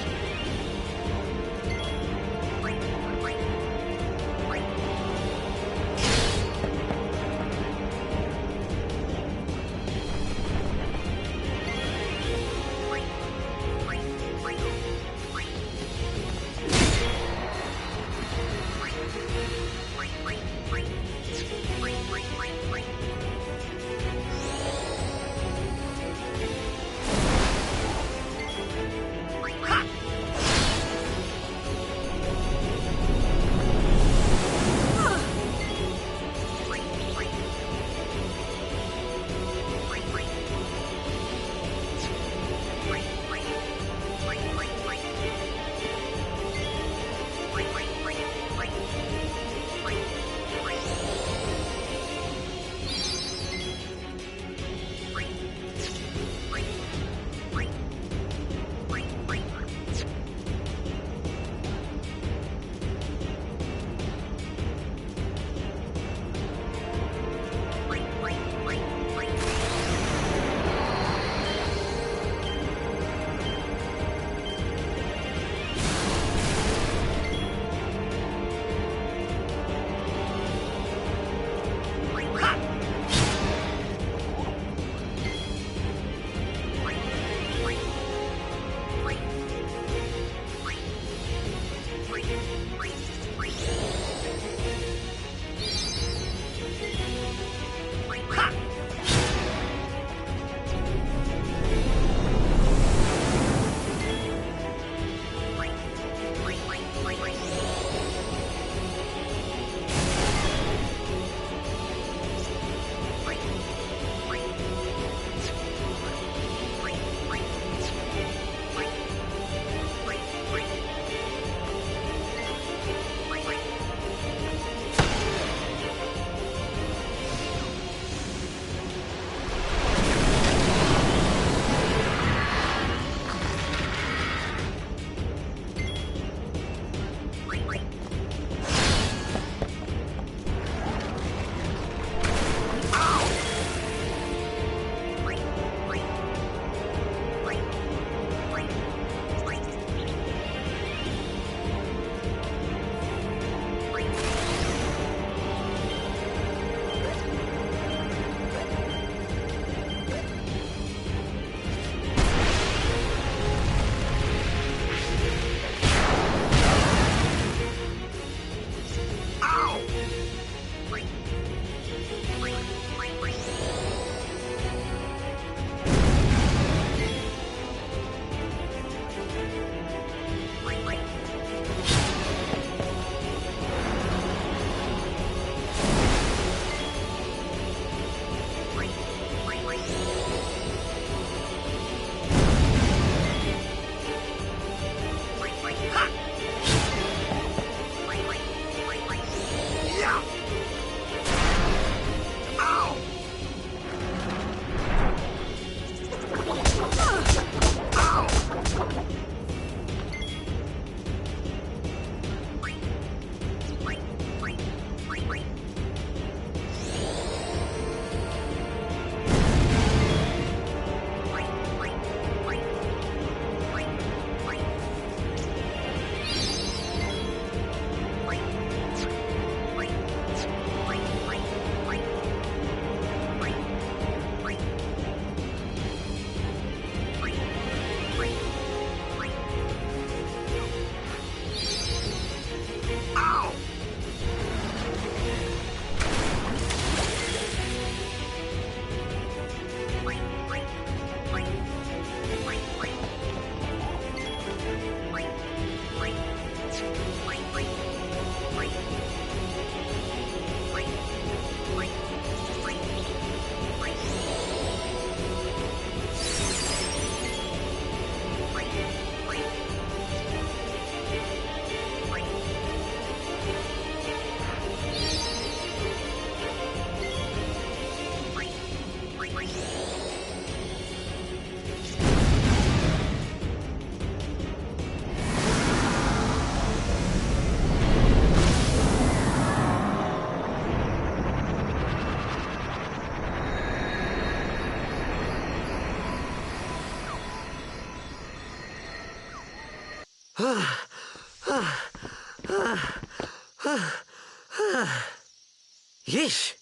Yeesh.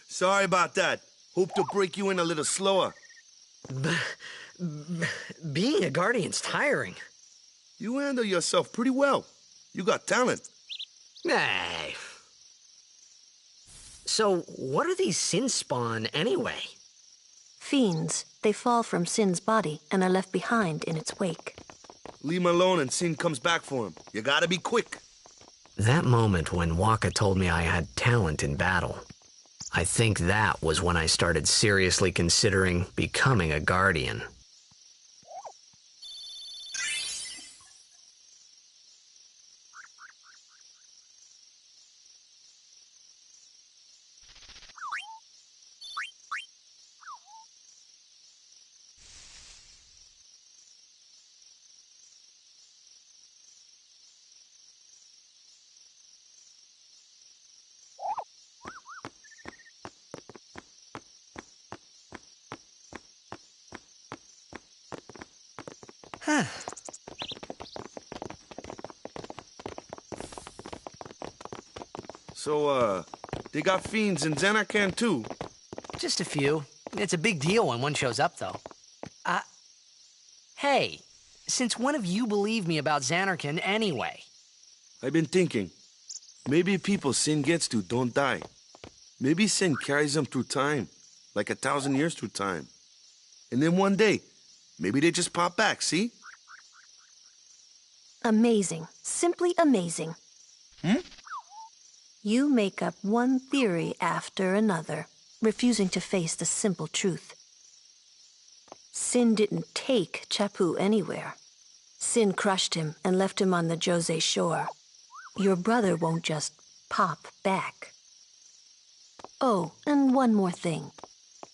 Sorry about that. Hope to break you in a little slower. Being a guardian's tiring. You handle yourself pretty well. You got talent. Hey. So, what are these sin spawn anyway? Fiends. They fall from Sin's body and are left behind in its wake. Leave him alone and Sin comes back for him. You gotta be quick. That moment when Waka told me I had talent in battle, I think that was when I started seriously considering becoming a guardian. Huh. So, they got fiends in Xanarkand too? Just a few. It's a big deal when one shows up, though. Hey, since when have you believed me about Xanarkand anyway? I've been thinking. Maybe people Sin gets to don't die. Maybe Sin carries them through time, like 1,000 years through time. And then one day, maybe they just pop back, see? Amazing. Simply amazing. You make up one theory after another, refusing to face the simple truth. Sin didn't take Chappu anywhere. Sin crushed him and left him on the Jose shore. Your brother won't just pop back. Oh, and one more thing.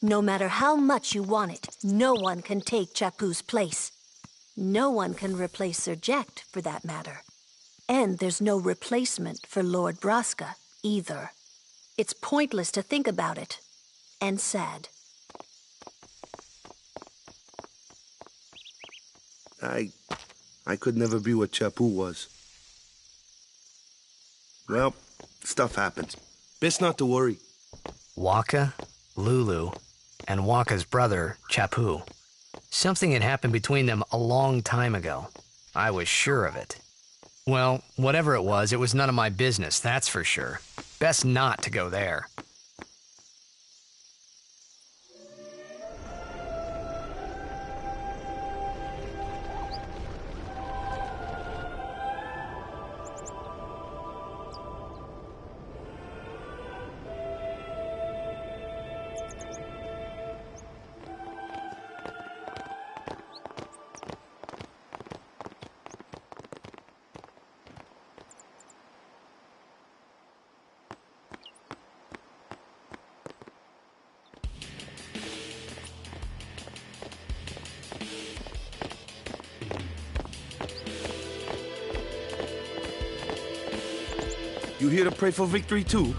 No matter how much you want it, no one can take Chappu's place. No one can replace Sir Jekt, for that matter. And there's no replacement for Lord Braska, either. It's pointless to think about it. And sad. I could never be what Chappu was. Well, stuff happens. Best not to worry. Waka, Lulu, and Waka's brother, Chappu. Something had happened between them a long time ago. I was sure of it. Well, whatever it was none of my business, that's for sure. Best not to go there. You here to pray for victory too?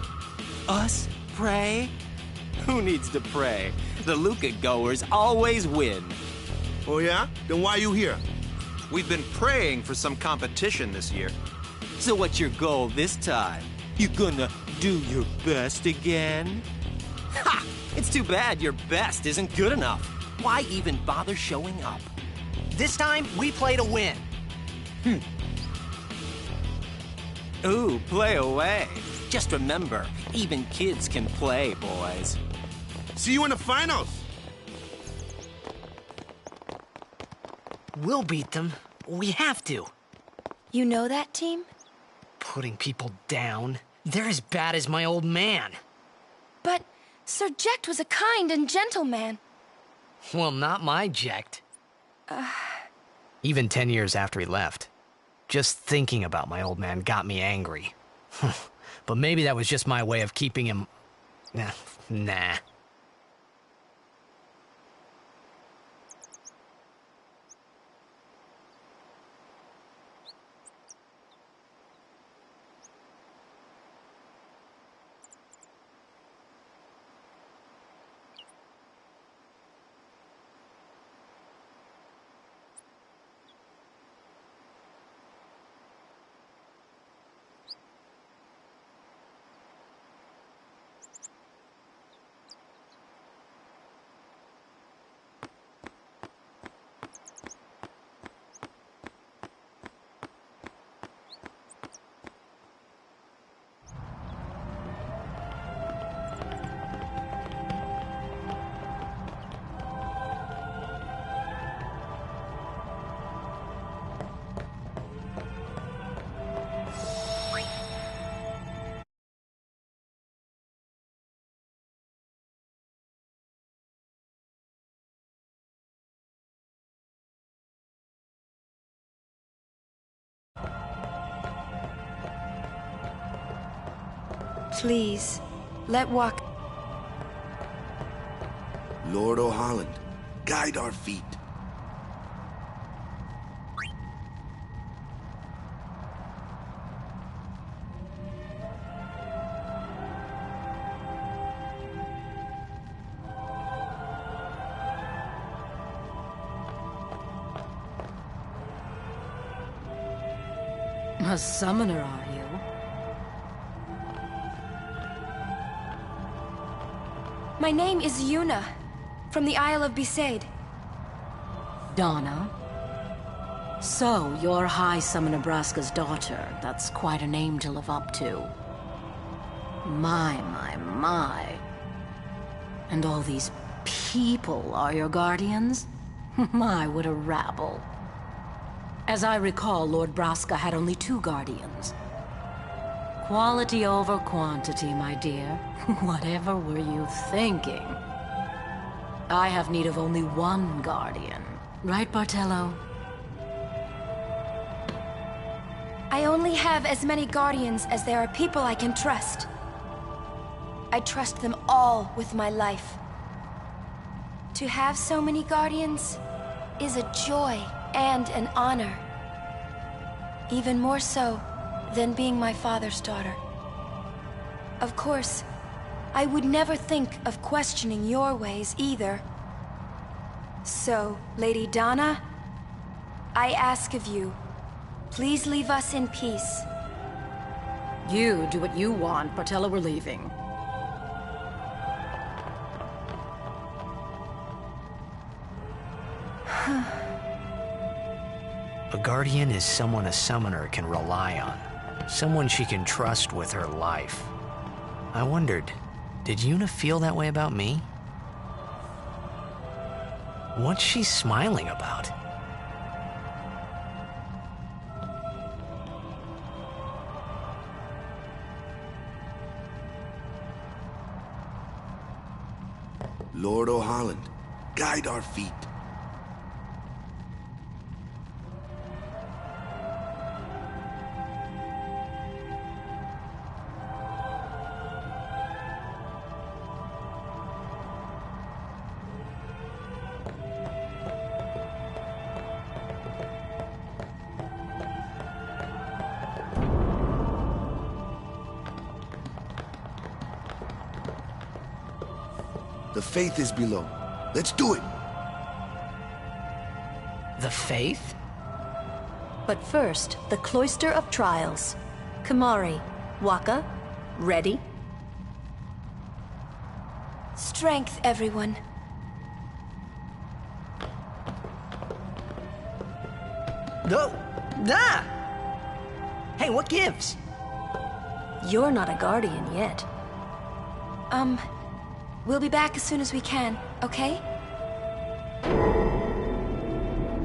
Us? Pray? Who needs to pray? The Luca goers always win. Oh yeah? Then why you here? We've been praying for some competition this year. So what's your goal this time? You gonna do your best again? Ha! It's too bad your best isn't good enough. Why even bother showing up? This time, we play to win. Ooh, play away. Just remember, even kids can play, boys. See you in the finals! We'll beat them. We have to. You know that team? Putting people down. They're as bad as my old man. But Sir Jekt was a kind and gentle man. Well, not my Jekt. Even 10 years after he left. Just thinking about my old man got me angry. But maybe that was just my way of keeping him... Nah. Please, let walk. Lord O'Holland, guide our feet. A summoner, are you? My name is Yuna, from the Isle of Besaid. Donna? So, you're High Summoner Braska's daughter. That's quite a name to live up to. My. And all these people are your guardians? My, what a rabble. As I recall, Lord Braska had only 2 guardians. Quality over quantity, my dear. Whatever were you thinking? I have need of only 1 guardian. Right, Bartello? I only have as many guardians as there are people I can trust. I trust them all with my life. To have so many guardians is a joy and an honor. Even more so than being my father's daughter. Of course, I would never think of questioning your ways either. So, Lady Donna, I ask of you, please leave us in peace. You do what you want, Bartello, we're leaving. A guardian is someone a summoner can rely on. Someone she can trust with her life. I wondered, did Yuna feel that way about me? What's she smiling about? Lord O'Holland, guide our feet. The faith is below. Let's do it! The faith? But first, the Cloister of Trials. Kamahiri, Waka, ready? Strength, everyone. No! Ah! Hey, what gives? You're not a guardian yet. We'll be back as soon as we can, okay?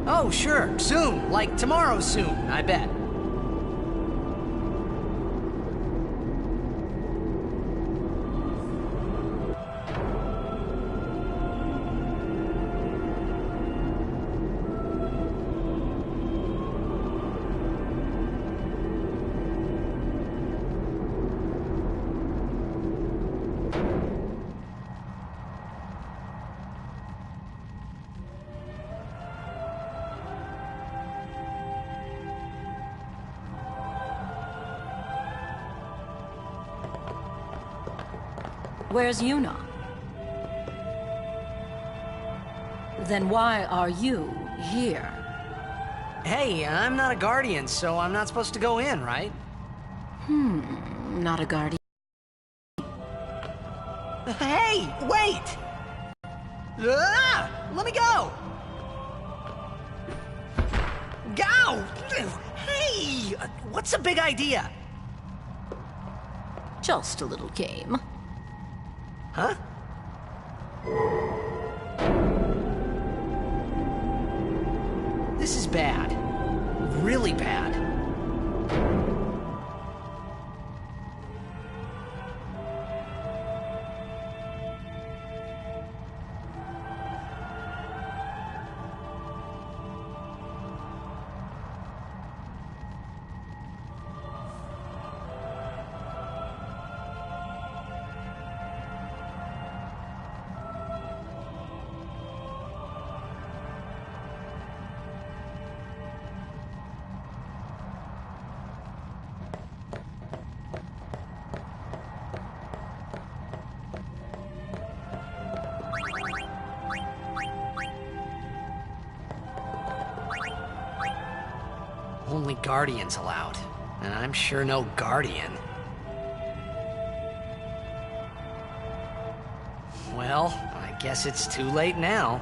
Oh, sure, soon. Like tomorrow soon, I bet. Where's Yuna? Then why are you here? Hey, I'm not a guardian, so I'm not supposed to go in, right? Not a guardian. Hey, wait! Ah! Let me go! Go! Hey! What's the big idea? Just a little game. Huh? This is bad. Really bad. Only Guardians allowed. And I'm sure no Guardian. Well, I guess it's too late now.